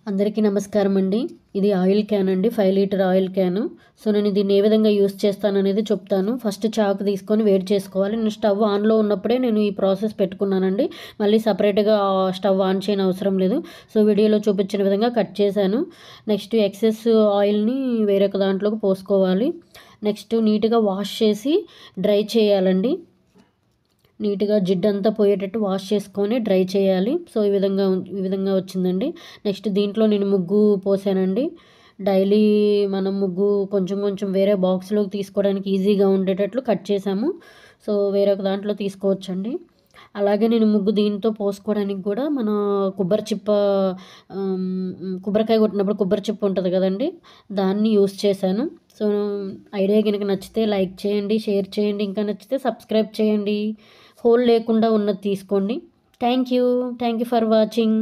అందరికీ నమస్కారం అండి. ఇది ఆయిల్ క్యాన్ అండి, 5 లీటర్ ఆయిల్ క్యాను. సో నేను దీన్ని ఏ విధంగా యూస్ చేస్తాననేది చెప్తాను. ఫస్ట్ చాకు తీసుకొని వేడి చేసుకోవాలి. నేను స్టవ్ ఆన్లో ఉన్నప్పుడే నేను ఈ ప్రాసెస్ పెట్టుకున్నానండి. మళ్ళీ సపరేట్గా స్టవ్ ఆన్ చేయని అవసరం లేదు. సో వీడియోలో చూపించిన విధంగా కట్ చేశాను. నెక్స్ట్ ఎక్సెస్ ఆయిల్ని వేరొక దాంట్లోకి పోసుకోవాలి. నెక్స్ట్ నీట్గా వాష్ చేసి డ్రై చేయాలండి. నీట్గా జిడ్డంతా పోయేటట్టు వాష్ చేసుకొని డ్రై చేయాలి. సో ఈ విధంగా వచ్చిందండి. నెక్స్ట్ దీంట్లో నేను ముగ్గు పోసానండి. డైలీ మనం ముగ్గు కొంచెం కొంచెం వేరే బాక్స్లోకి తీసుకోవడానికి ఈజీగా ఉండేటట్లు కట్ చేసాము. సో వేరొక దాంట్లో తీసుకోవచ్చండి. అలాగే నేను ముగ్గు దీంతో పోసుకోవడానికి కూడా మన కొబ్బరి చిప్ప, కొబ్బరికాయ కొట్టినప్పుడు కొబ్బరి చిప్ప ఉంటుంది కదండి, దాన్ని యూస్ చేశాను. సో ఐడియా కనుక నచ్చితే లైక్ చేయండి, షేర్ చేయండి, ఇంకా నచ్చితే సబ్స్క్రైబ్ చేయండి. హోల్ లేకుండా ఉన్నది తీసుకోండి. Thank you for watching.